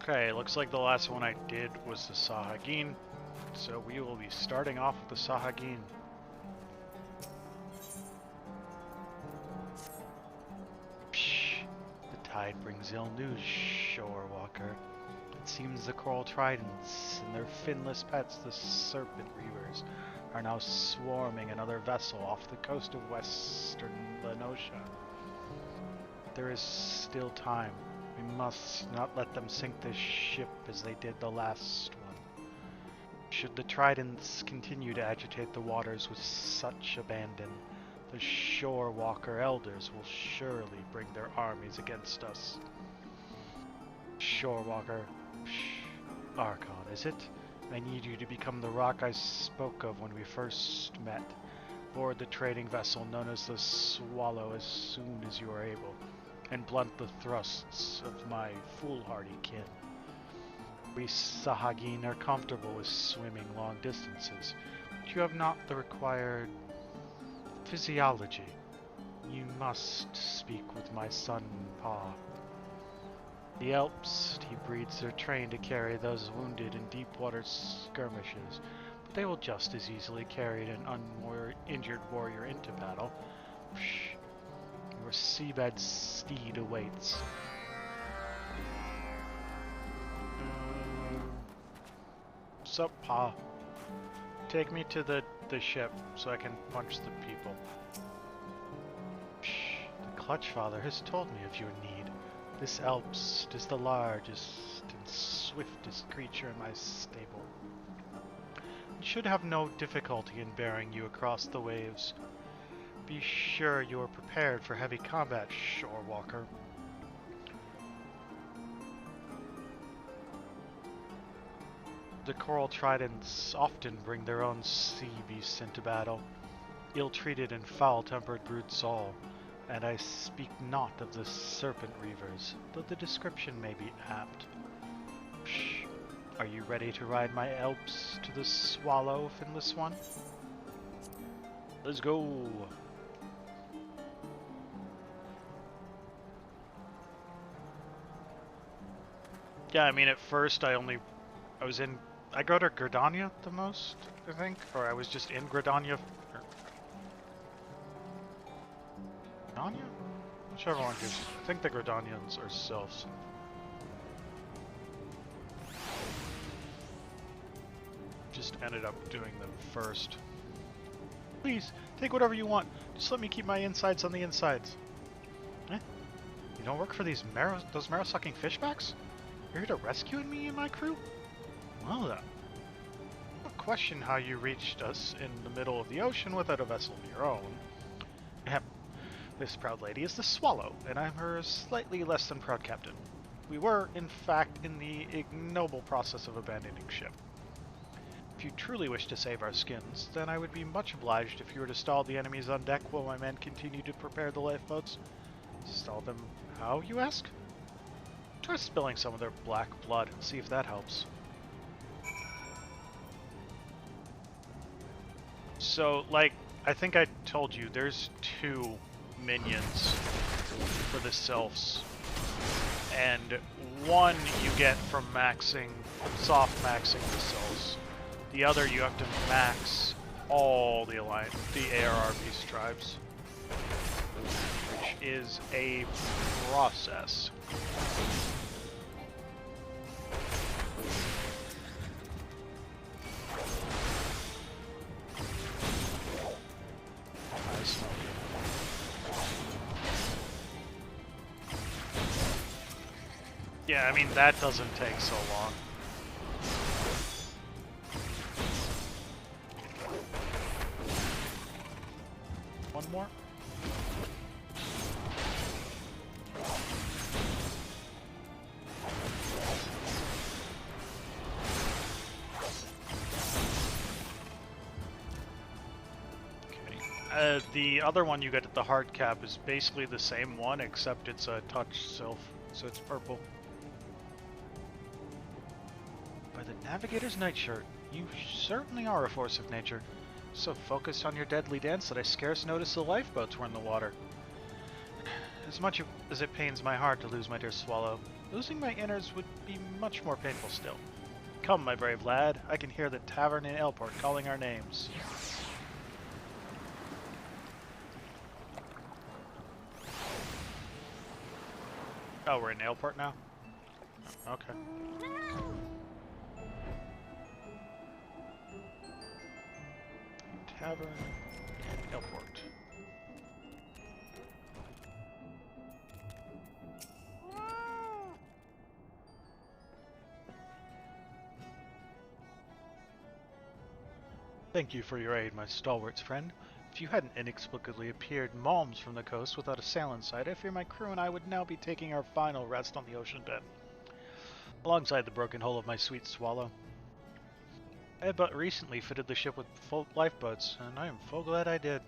Okay, looks like the last one I did was the Sahagin, so we will be starting off with the Sahagin. Psh, the tide brings ill news, shore walker. It seems the coral tridents and their finless pets, the serpent reavers, are now swarming another vessel off the coast of western Lenosha. There is still time. We must not let them sink this ship as they did the last one. Should the tridents continue to agitate the waters with such abandon, the shore walker elders will surely bring their armies against us. Shore walker, Archon, is it? I need you to become the rock I spoke of when we first met. Board the trading vessel known as the Swallow as soon as you are able, and blunt the thrusts of my foolhardy kin. We Sahagin are comfortable with swimming long distances, but you have not the required physiology. You must speak with my son, Pa. The Alps he breeds are trained to carry those wounded in deep water skirmishes, but they will just as easily carry an injured warrior into battle. Your seabed steed awaits. Sup, Pa? Take me to the ship so I can punch the people. The Clutch Father has told me of your need. This Alps is the largest and swiftest creature in my stable. It should have no difficulty in bearing you across the waves. Be sure you are prepared for heavy combat, shore walker. The coral tridents often bring their own sea beasts into battle, ill-treated and foul-tempered brutes all, and I speak not of the serpent reavers, though the description may be apt. Are you ready to ride my Alps to the Swallow, finless one? Let's go! Yeah, I mean, at first I go to Gridania the most, I think, or I was just in Gridania. Gridania? Whichever one gives. I think the Gridanians are sylphs. Just ended up doing them first. Please, take whatever you want. Just let me keep my insides on the insides. Eh? You don't work for those marrow-sucking fishbacks? You're here to rescue me and my crew? Well then. I don't question how you reached us in the middle of the ocean without a vessel of your own. Ahem. This proud lady is the Swallow, and I'm her slightly less than proud captain. We were, in fact, in the ignoble process of abandoning ship. If you truly wish to save our skins, then I would be much obliged if you were to stall the enemies on deck while my men continue to prepare the lifeboats. Stall them how, you ask? Try spilling some of their black blood and see if that helps. So, like, I think I told you, there's 2 minions for the sylphs. And one you get from soft maxing the sylphs. The other you have to max all the ARR beast tribes. Which is a process. Yeah, I mean, that doesn't take so long. One more? Okay. The other one you get at the hard cap is basically the same one, except it's a touch sylph, so it's purple. By the Navigator's nightshirt, you certainly are a force of nature. So focused on your deadly dance that I scarce noticed the lifeboats were in the water. As much as it pains my heart to lose my dear Swallow, losing my innards would be much more painful still. Come, my brave lad, I can hear the tavern in Aleport calling our names. Oh, we're in Aleport now? Oh, okay. Tavern in Aleport. Thank you for your aid, my stalwart friend. If you hadn't inexplicably appeared malms from the coast without a sail in sight, I fear my crew and I would now be taking our final rest on the ocean bed, alongside the broken hull of my sweet Swallow. I had but recently fitted the ship with full lifeboats, and I am full glad I did.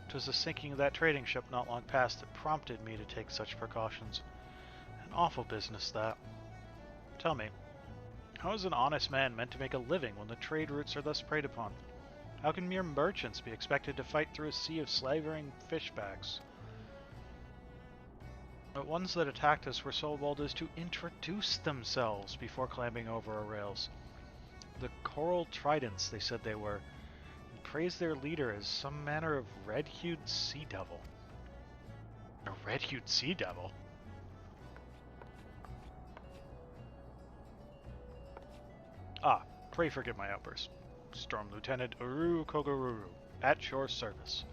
'Twas the sinking of that trading ship not long past that prompted me to take such precautions. An awful business, that. Tell me, how is an honest man meant to make a living when the trade routes are thus preyed upon? How can mere merchants be expected to fight through a sea of slavering fishbacks? The ones that attacked us were so bold as to introduce themselves before climbing over our rails. The coral tridents, they said they were, and praised their leader as some manner of red-hued sea devil. A red-hued sea devil? Ah, pray forgive my outburst. Storm Lieutenant Uru Kogoruru, at your service.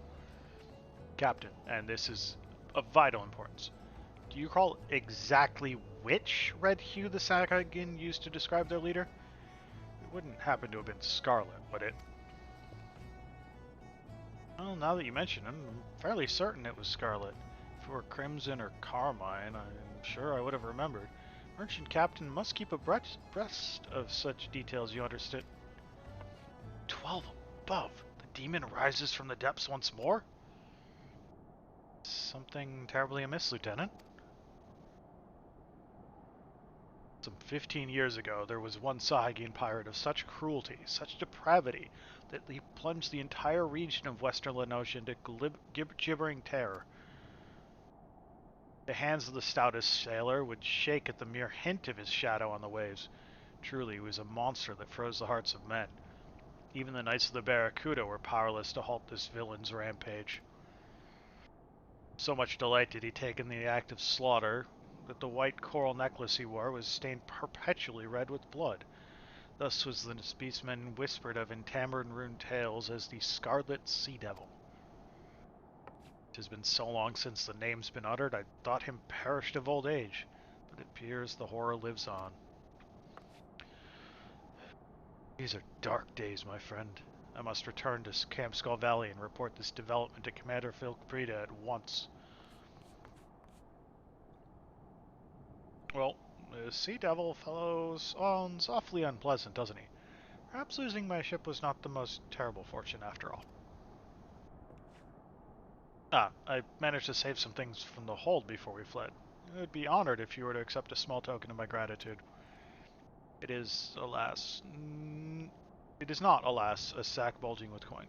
Captain, and this is of vital importance. Do you recall exactly which red hue the Sakagan used to describe their leader? It wouldn't happen to have been scarlet, would it? Well, now that you mention it, I'm fairly certain it was scarlet. If it were crimson or carmine, I'm sure I would have remembered. Merchant Captain must keep abreast of such details, you understood. 12 above. The demon rises from the depths once more? Something terribly amiss, Lieutenant. Some 15 years ago, there was one Sahagin pirate of such cruelty, such depravity, that he plunged the entire region of western Lenosha into gibbering terror. The hands of the stoutest sailor would shake at the mere hint of his shadow on the waves. Truly, he was a monster that froze the hearts of men. Even the Knights of the Barracuda were powerless to halt this villain's rampage. So much delight did he take in the act of slaughter that the white coral necklace he wore was stained perpetually red with blood. Thus was the beastman whispered of in tambourine tales as the Scarlet Sea Devil. It has been so long since the name's been uttered, I thought him perished of old age, but it appears the horror lives on. These are dark days, my friend. I must return to Camp Skull Valley and report this development to Commander Philprida at once. Well, the Sea Devil fellow sounds awfully unpleasant, doesn't he? Perhaps losing my ship was not the most terrible fortune after all. Ah, I managed to save some things from the hold before we fled. I would be honored if you were to accept a small token of my gratitude. It is, alas... it is not, alas, a sack bulging with coin.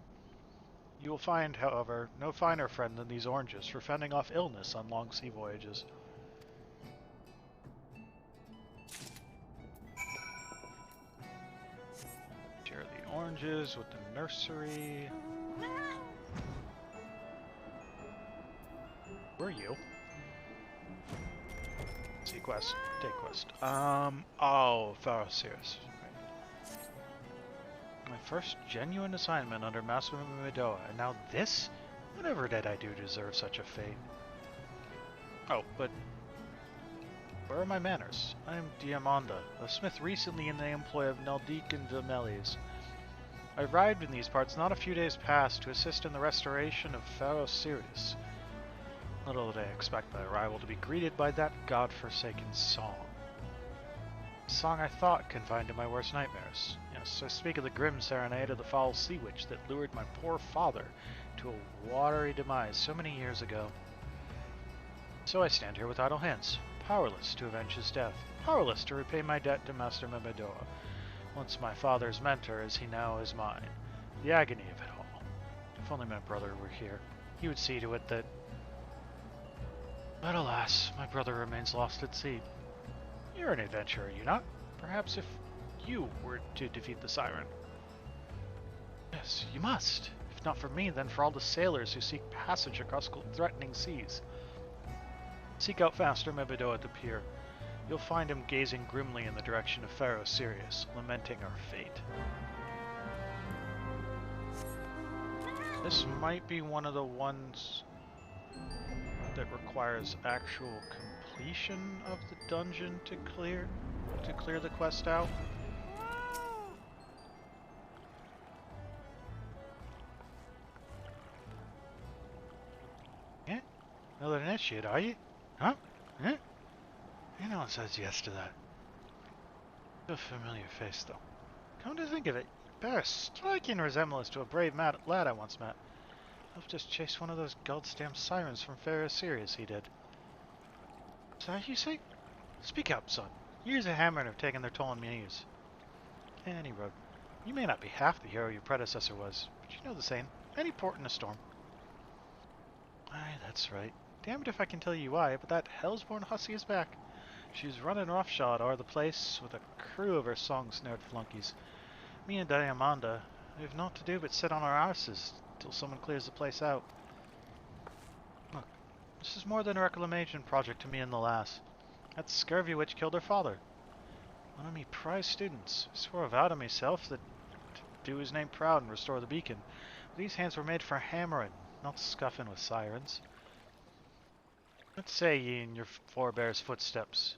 You will find, however, no finer friend than these oranges for fending off illness on long sea voyages. Share the oranges with the nursery. Where are you? See quest. Take quest. Oh, Pharaoh-Sirius. Right. My first genuine assignment under Master Miqo'te, and now this? Whatever did I do to deserve such a fate? Oh, but where are my manners? I am Diamanda, a smith recently in the employ of Neldik and Vimeles. I arrived in these parts not a few days past to assist in the restoration of Pharaoh-Sirius. Little did I expect my arrival to be greeted by that god-forsaken song. A song I thought confined to my worst nightmares. Yes, I speak of the grim serenade of the foul sea witch that lured my poor father to a watery demise so many years ago. So I stand here with idle hands, powerless to avenge his death, powerless to repay my debt to Master Miqo'te, once my father's mentor as he now is mine. The agony of it all. If only my brother were here, he would see to it that... But alas, my brother remains lost at sea. You're an adventurer, are you not? Perhaps if you were to defeat the siren. Yes, you must. If not for me, then for all the sailors who seek passage across threatening seas. Seek out Master Miqo'te at the pier. You'll find him gazing grimly in the direction of Pharaoh Sirius, lamenting our fate. This might be one of the ones that requires actual completion of the dungeon to clear the quest out. Yeah? Another initiate, are you? Huh? Eh? No one says yes to that. A familiar face, though. Come to think of it, you bear a striking resemblance to a brave lad I once met. I've just chased one of those goddamn sirens from Pharaoh Sirius, he did. Is that you say? Speak up, son. Years of hammering have taken their toll on me ears. Any road. You may not be half the hero your predecessor was, but you know the saying, any port in a storm. Aye, that's right. Damned if I can tell you why, but that hell's-born hussy is back. She's running roughshod o'er the place with a crew of her song-snared flunkies. Me and Diamanda have naught to do but sit on our arses till someone clears the place out. Look, this is more than a reclamation project to me and the lass. That scurvy witch killed her father. One of me prize students. I swore a vow to myself that to do his name proud and restore the beacon. These hands were made for hammering, not scuffing with sirens. Let's say ye in your forebears' footsteps.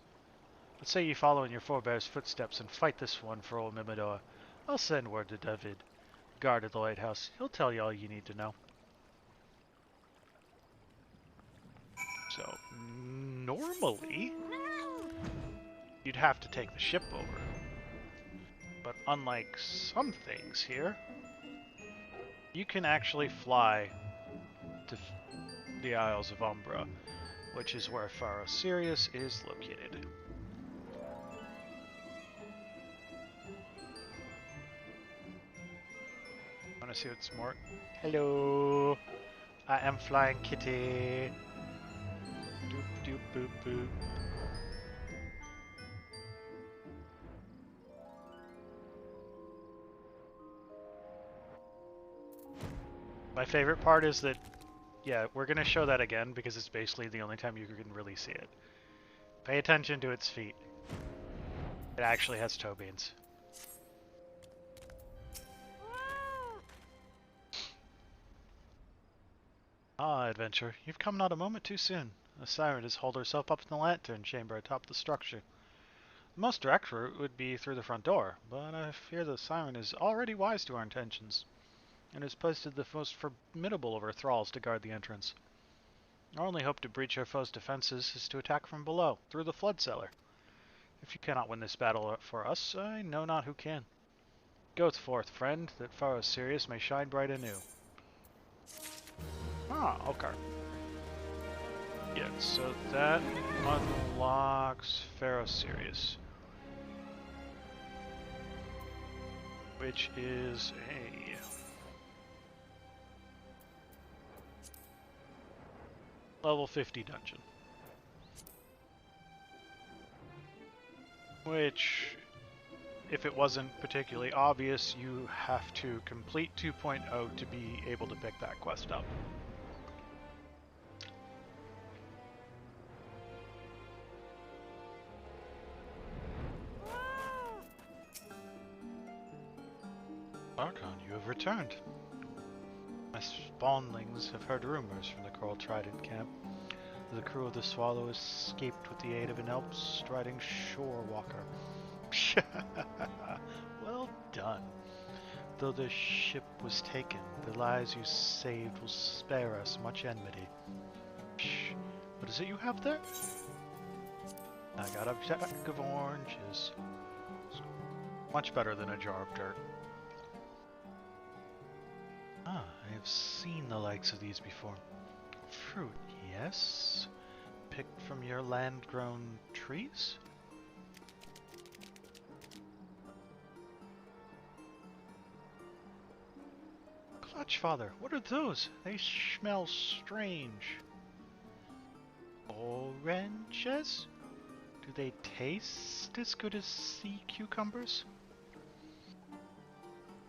Let's say ye follow in your forebears' footsteps and fight this one for old Miqo'te. I'll send word to David, guard at the lighthouse. He'll tell you all you need to know. So, normally, you'd have to take the ship over. But unlike some things here, you can actually fly to the Isles of Umbra, which is where Pharaoh Sirius is located. Want to see what's more? Hello! I am Flying Kitty! Doop doop boop boop. My favorite part is that, yeah, we're going to show that again because it's basically the only time you can really see it. Pay attention to its feet. It actually has toe beans. Ah, adventure, you've come not a moment too soon. The siren has hauled herself up in the lantern chamber atop the structure. The most direct route would be through the front door, but I fear the siren is already wise to our intentions, and has posted the most formidable of her thralls to guard the entrance. Our only hope to breach our foe's defenses is to attack from below, through the flood cellar. If you cannot win this battle for us, I know not who can. Go forth, friend, that Pharaoh Sirius may shine bright anew. Ah, okay. Yeah, so that unlocks Pharaoh Sirius, which is a level 50 dungeon. Which, if it wasn't particularly obvious, you have to complete 2.0 to be able to pick that quest up. Archon, you have returned. My spawnlings have heard rumors from the Coral Trident camp. The crew of the Swallow escaped with the aid of an elf-striding shore walker. Well done. Though the ship was taken, the lives you saved will spare us much enmity. Shh. What is it you have there? I got a sack of oranges. Much better than a jar of dirt. Ah, I have seen the likes of these before. Fruit, yes? Picked from your land-grown trees? Clutch, Father, what are those? They smell strange. Oranges? Do they taste as good as sea cucumbers?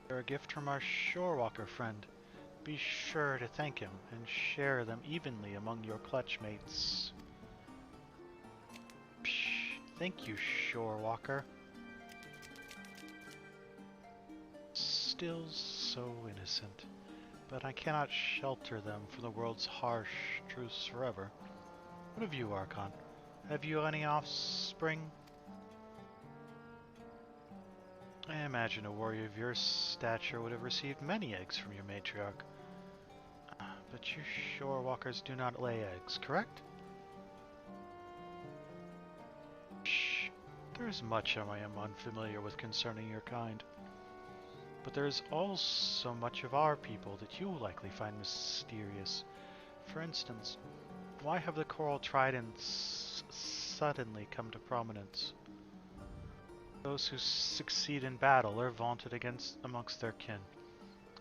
They're a gift from our shorewalker friend. Be sure to thank him and share them evenly among your clutch mates. Psh, thank you, shorewalker. Still so innocent, but I cannot shelter them from the world's harsh truths forever. What of you, Archon? Have you any offspring? I imagine a warrior of your stature would have received many eggs from your matriarch. But you shorewalkers do not lay eggs, correct? Shh. There is much I am unfamiliar with concerning your kind. But there is also much of our people that you will likely find mysterious. For instance, why have the coral tridents suddenly come to prominence? Those who succeed in battle are vaunted amongst their kin,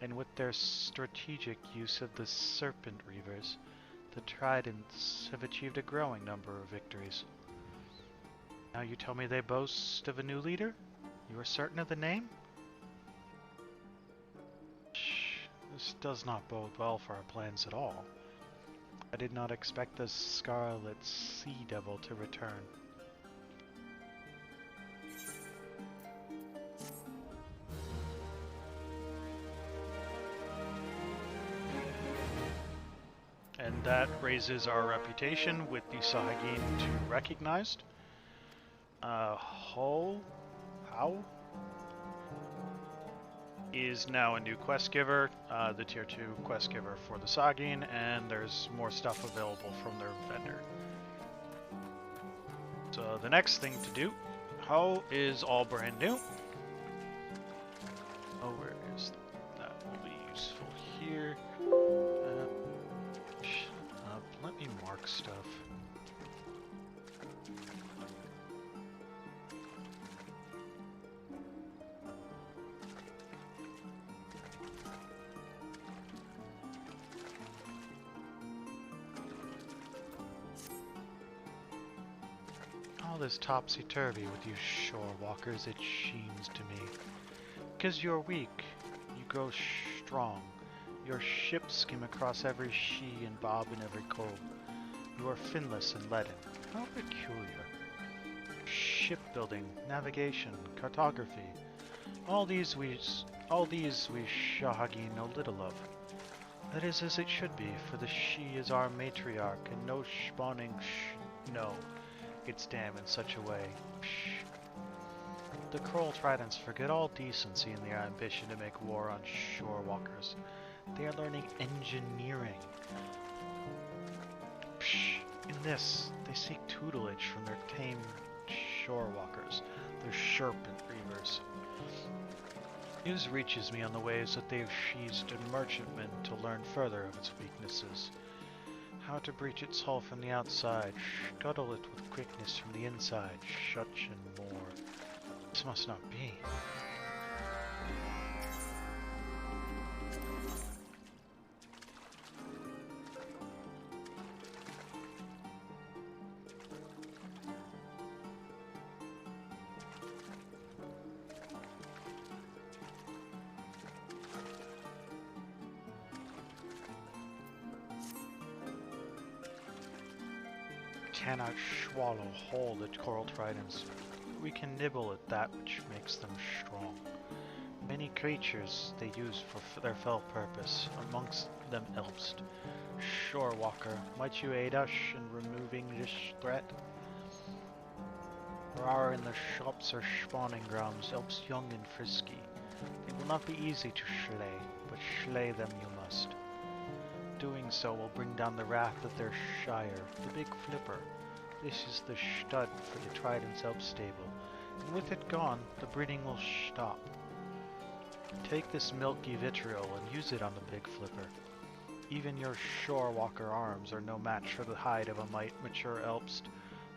and with their strategic use of the serpent reavers, the tridents have achieved a growing number of victories. Now you tell me they boast of a new leader? You are certain of the name? Shh, this does not bode well for our plans at all. I did not expect the Scarlet Sea Devil to return. And that raises our reputation with the Sahagin to recognized. How is now a new quest giver, the tier 2 quest giver for the Sahagin, and there's more stuff available from their vendor. So the next thing to do, Ho is all brand new. Oh, where is that? Will be useful here. Let me mark stuff. All this topsy-turvy with you shorewalkers, it seems to me. Because you're weak, you grow strong. Your ships skim across every she and bob in every cove. You are finless and leaden. How peculiar. Shipbuilding, navigation, cartography. All these we Sahagin know little of. That is as it should be, for the she is our matriarch, and no spawning no. It's damn in such a way. Psh. The Kroll Tridents forget all decency in their ambition to make war on shorewalkers. They are learning engineering. Psh, in this, they seek tutelage from their tame shorewalkers, their serpent reavers. News reaches me on the ways that they have seized a merchantman to learn further of its weaknesses. How to breach its hull from the outside, scuttle it with quickness from the inside, such and more. This must not be. Cannot swallow whole the coral tridents. We can nibble at that which makes them strong. Many creatures they use for their fell purpose, amongst them Elbst. Shorewalker, might you aid us in removing this threat? There are in the shops or spawning grounds Elbst young and frisky. They will not be easy to slay, but slay them you must. Doing so will bring down the wrath of their shire, the big flipper. This is the stud for the Trident's Elb stable, and with it gone, the breeding will stop. Take this milky vitriol and use it on the big flipper. Even your shorewalker arms are no match for the hide of a mature Elbst.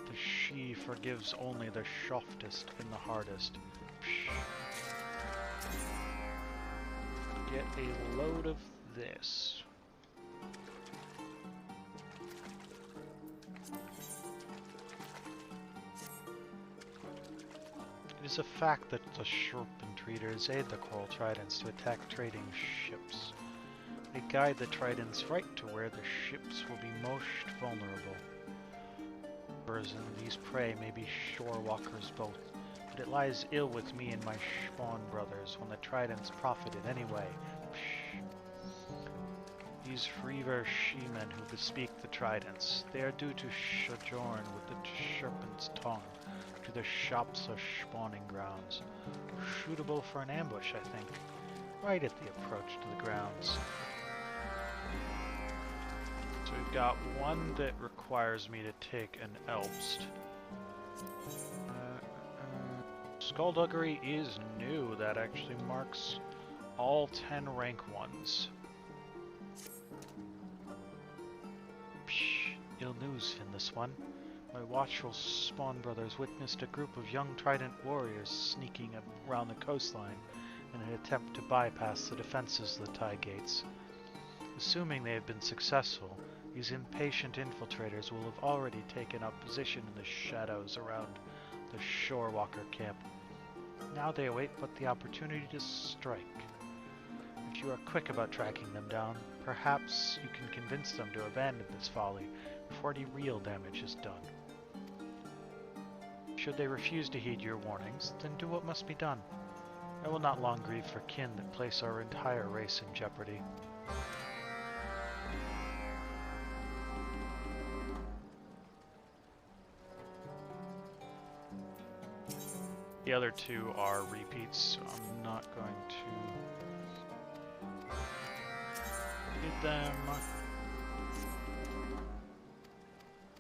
The she forgives only the softest and the hardest. Psh. Get a load of this. It is a fact that the Serpent Readers aid the Coral Tridents to attack trading ships. They guide the Tridents right to where the ships will be most vulnerable. These prey may be shore walkers both, but it lies ill with me and my spawn brothers when the Tridents profited anyway. Psh. These Reaver She-men who bespeak the Tridents, they are due to sojourn with the Serpent's tongue to the shops or spawning grounds. Suitable for an ambush, I think, right at the approach to the grounds. So we've got one that requires me to take an Elbst. Skullduggery is new. That actually marks all 10 rank 1s. Psh, ill news in this one. My watchful spawn brothers witnessed a group of young Trident warriors sneaking around the coastline in an attempt to bypass the defenses of the tie gates. Assuming they have been successful, these impatient infiltrators will have already taken up position in the shadows around the Shorewalker camp. Now they await but the opportunity to strike. If you are quick about tracking them down, perhaps you can convince them to abandon this folly before any real damage is done. Should they refuse to heed your warnings, then do what must be done. I will not long grieve for kin that place our entire race in jeopardy. The other two are repeats, so I'm not going to read them.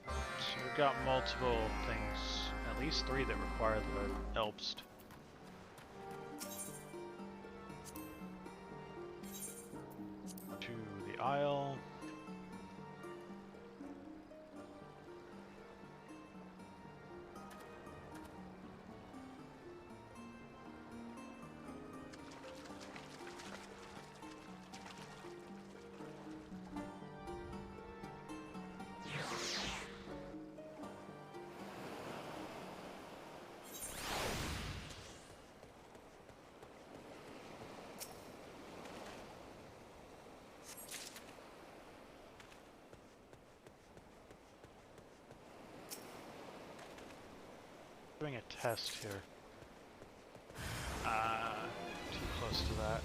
So we've got multiple things, at least 3 that require the Elbst. To the Isle. Doing a test here. Too close to that.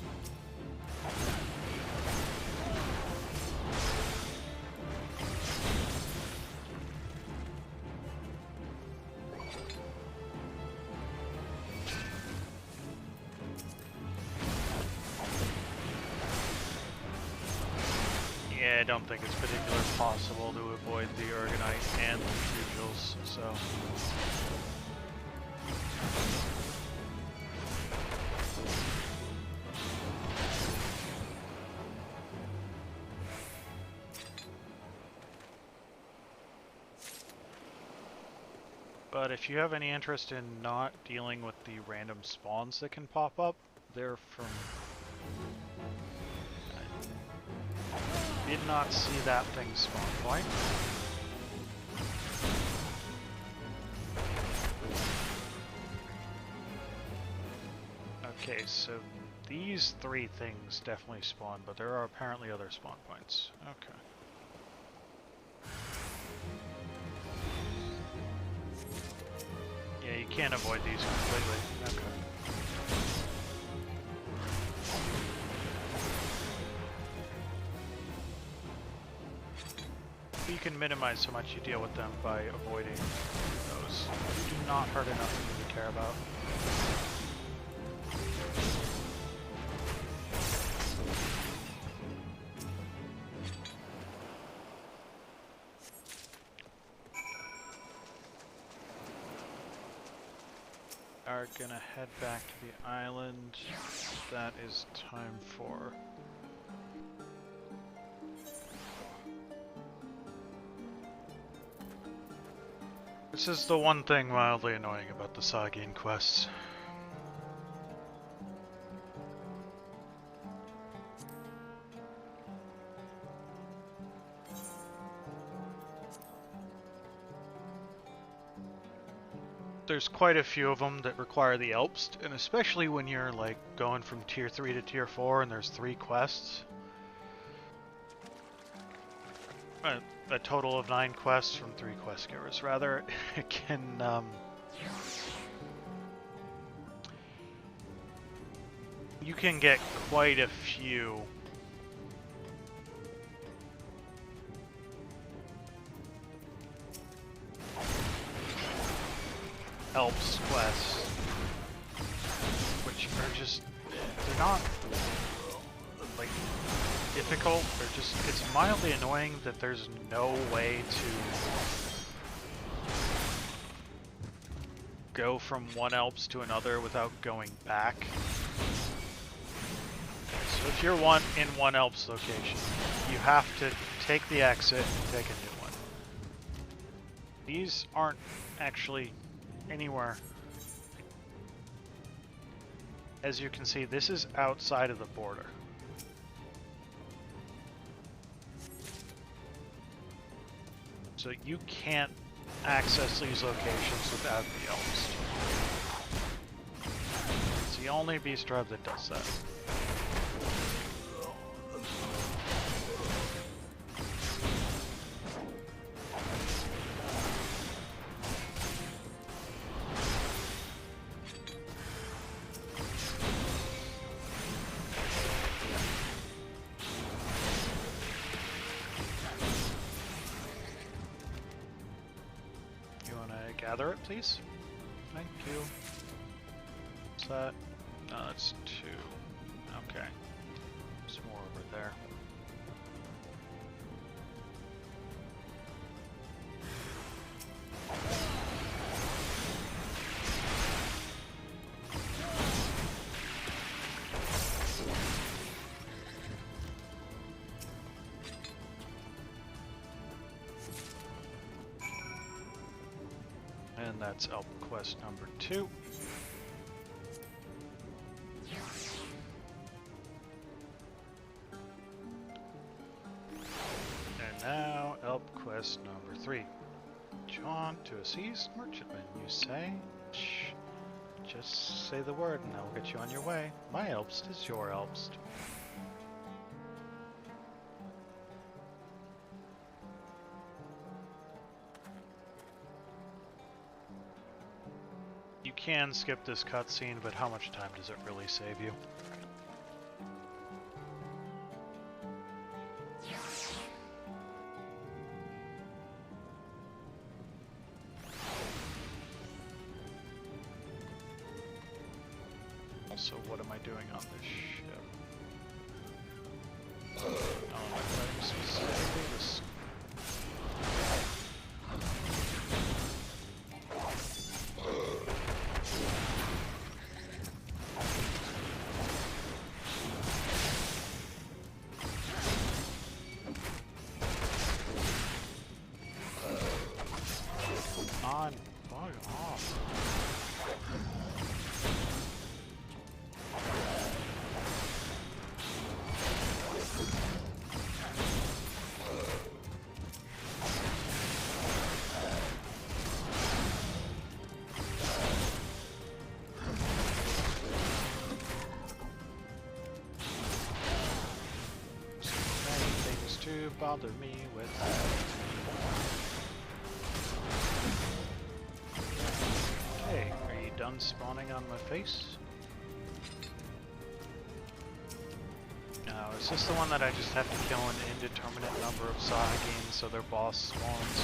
Yeah, I don't think it's particularly possible to avoid the Urgonite and the Pugils, so... But if you have any interest in not dealing with the random spawns that can pop up, they're from... I did not see that thing spawn point. Okay, so these 3 things definitely spawn, but there are apparently other spawn points. Okay. Yeah, you can't avoid these completely. Okay. You can minimize how much you deal with them by avoiding those. They do not hurt enough for me to care about. Are gonna head back to the island. That is time for... This is the one thing mildly annoying about the Sagian quests. There's quite a few of them that require the Elpst, and especially when you're like going from tier 3 to tier 4 and there's 3 quests. A total of 9 quests from 3 quest givers, rather. It can you can get quite a few Elpst quests, which are just, they're not like difficult, they're just, it's mildly annoying that there's no way to go from one Elpst to another without going back. So if you're in one Elpst location, you have to take the exit and take a new one. These aren't actually anywhere. As you can see, this is outside of the border. So you can't access these locations without the Elpst. It's the only beast tribe that does that. Gather it, please. Thank you. What's that? No, that's 2. Okay. There's more over there. And that's Elp quest number 2. And now Elp quest number 3. John to a seized merchantman, you say? Shh. Just say the word and I'll get you on your way. My Elpst is your Elpst. You can skip this cutscene, but how much time does it really save you? Also, what am I doing on this ship? Oh, I'm fighting specifically this. On, bug off. So many things to bother me with. Hey, are you done spawning on my face? Now, is this the one that I just have to kill an indeterminate number of Sahagins so their boss spawns?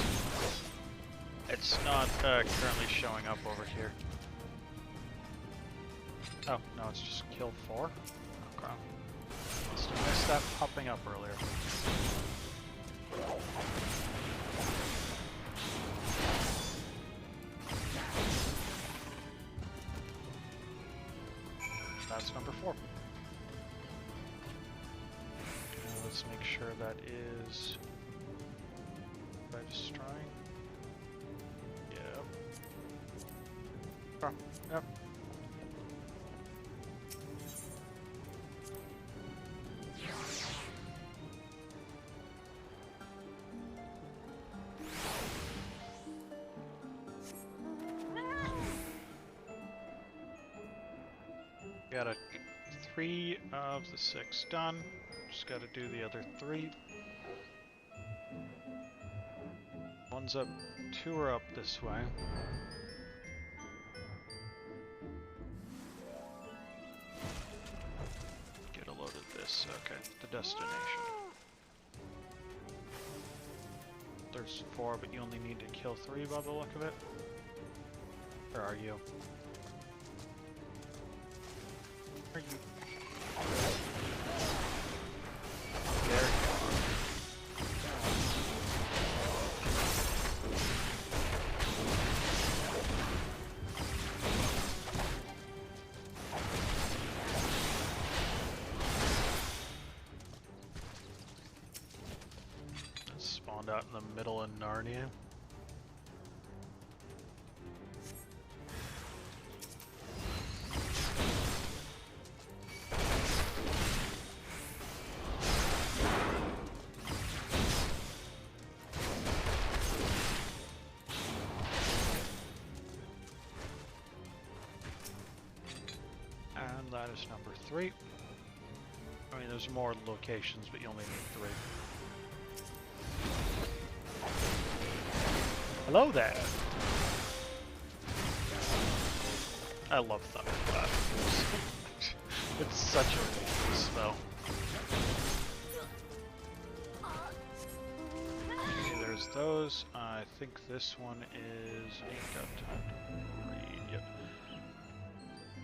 It's not currently showing up over here. Oh, no, it's just kill 4? Oh, crap. Must have missed that popping up earlier. That's number 4. Let's make sure that is registering. Yep. Oh, yep. Got a 3 of the 6 done. Just gotta do the other 3. One's up, 2 are up this way. Get a load of this. Okay, the destination. There's 4, but you only need to kill 3 by the look of it. Where are you? Where are you? There you are. Spawned out in the middle of Narnia. And that is number 3. I mean, there's more locations, but you only need 3. Hello there! I love Thunderclap. It's such a cool spell. Okay, there's those. I think this one is... ain't got time to read. Yep.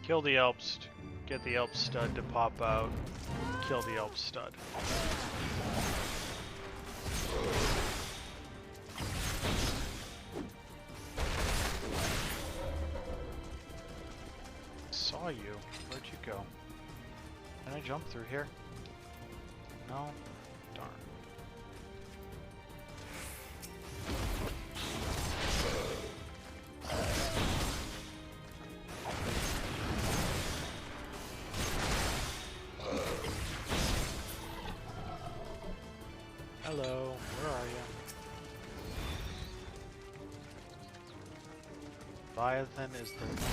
Kill the Elps, get the Elp stud to pop out, kill the Elp stud. Saw you. Where'd you go? Can I jump through here? No? Darn. Hello, where are you? Leviathan is the god.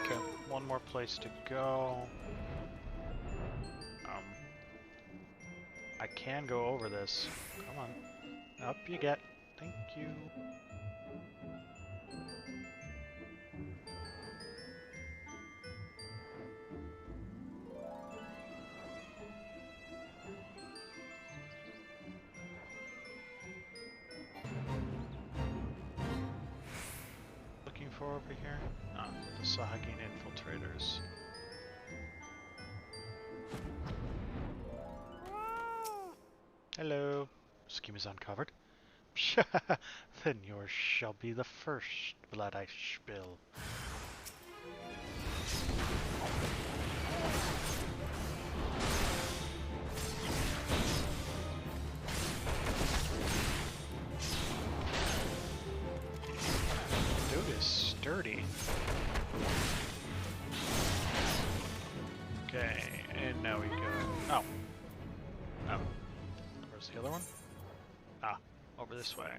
Okay, one more place to go. I can go over this. Come on. Up you get. Thank you. Looking for over here? Ah, the Sahagin infiltrators. Hello. Scheme is uncovered. Then yours shall be the first blood I spill. Dude is sturdy. Okay, and now we go. Oh. Oh. Where's the other one? Ah, over this way.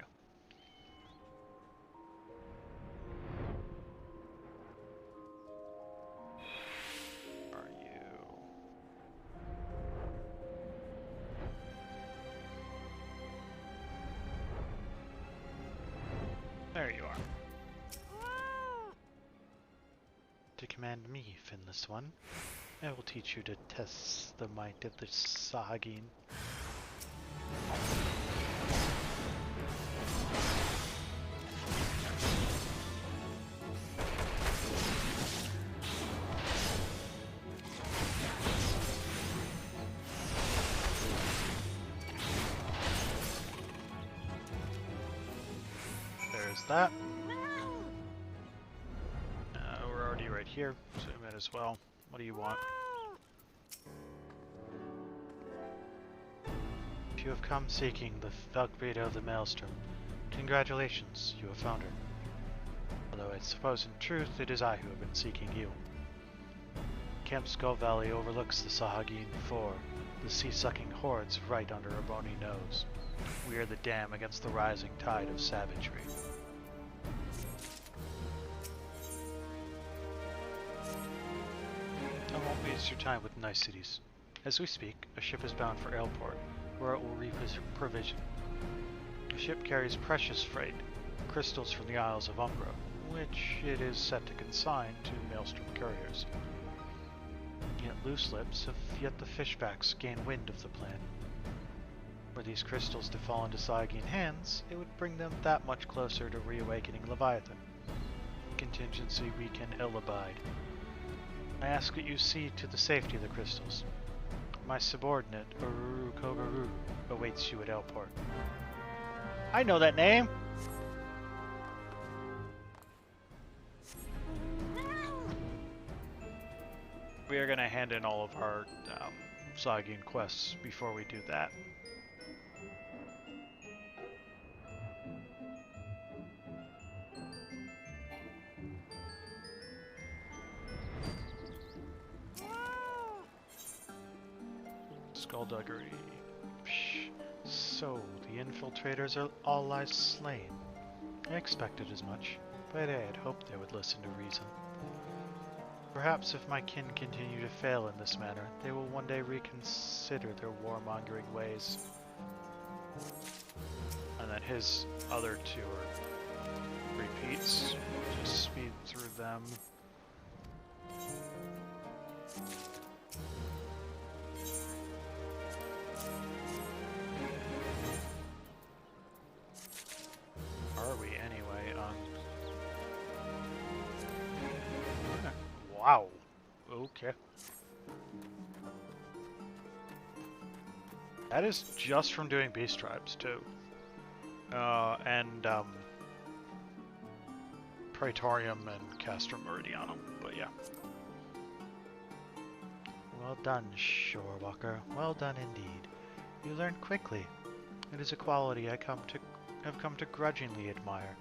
Are you? There you are. To command me, Finless One, I will teach you to test the might of the Sahagin. There's that. We're already right here, so we might as well. What do you want? If you have come seeking the Valkyrie of the Maelstrom, congratulations, you have found her. Although I suppose in truth it is I who have been seeking you. Camp Skull Valley overlooks the Sahagin 4, the sea-sucking hordes right under our bony nose. We are the dam against the rising tide of savagery. I won't waste your time with niceties. As we speak, a ship is bound for Ailport, where it will reprovision. The ship carries precious freight, crystals from the Isles of Umbra, which it is set to consign to Maelstrom couriers. Yet loose lips have yet the fishbacks gain wind of the plan. Were these crystals to fall into Saiyan hands, it would bring them that much closer to reawakening Leviathan. Contingency we can ill abide. I ask that you see to the safety of the crystals. My subordinate, Ururu Kogaru, awaits you at Ailport. I know that name! We are going to hand in all of our Saiyan quests before we do that. Skullduggery. So, the infiltrators are all lie slain. I expected as much, but I had hoped they would listen to reason. Perhaps if my kin continue to fail in this manner, they will one day reconsider their warmongering ways. And then his other two are repeats. We'll just speed through them. Are we anyway? Wow. Okay. That is just from doing Beast Tribes, too. And Praetorium and Castrum Meridianum, but yeah. Well done, Shorewalker. Well done indeed. You learned quickly. It is a quality I have come to grudgingly admire,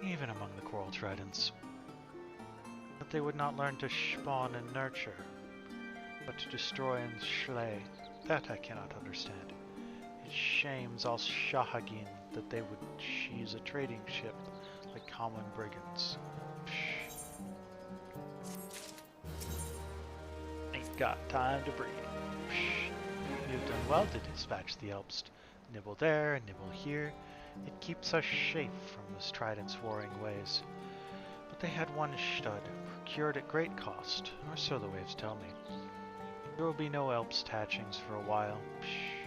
even among the Coral Tridents. But they would not learn to spawn and nurture, but to destroy and slay. That I cannot understand. It shames all Shahagin that they would choose a trading ship like common brigands. Psh. Ain't got time to breathe. Psh. You've done well to dispatch the Elbst. Nibble there and nibble here. It keeps us safe from this trident's warring ways. But they had one stud, procured at great cost, or so the waves tell me. There will be no Elbst hatchings for a while. Psh.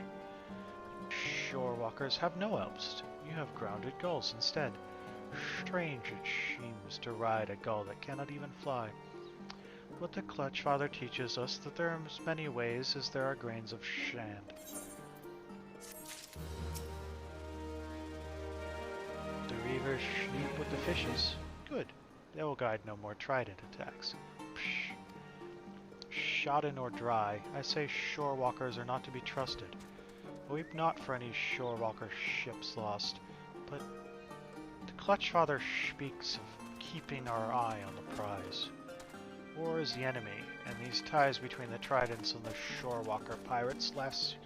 Shorewalkers have no Elbst. You have grounded gulls instead. Strange it seems to ride a gull that cannot even fly. But the Clutch Father teaches us that there are as many ways as there are grains of sand. The reavers sleep with the fishes. Good. They will guide no more trident attacks. Psh. Shodden or dry, I say shorewalkers are not to be trusted. Weep not for any shorewalker ships lost, but the Clutch Father speaks of keeping our eye on the prize. War is the enemy, and these ties between the tridents and the shorewalker pirates left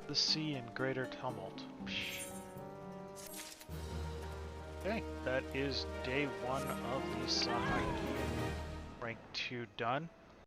the sea in greater tumult. Psh. Okay, that is day 1 of the Sahagin rank 2 done.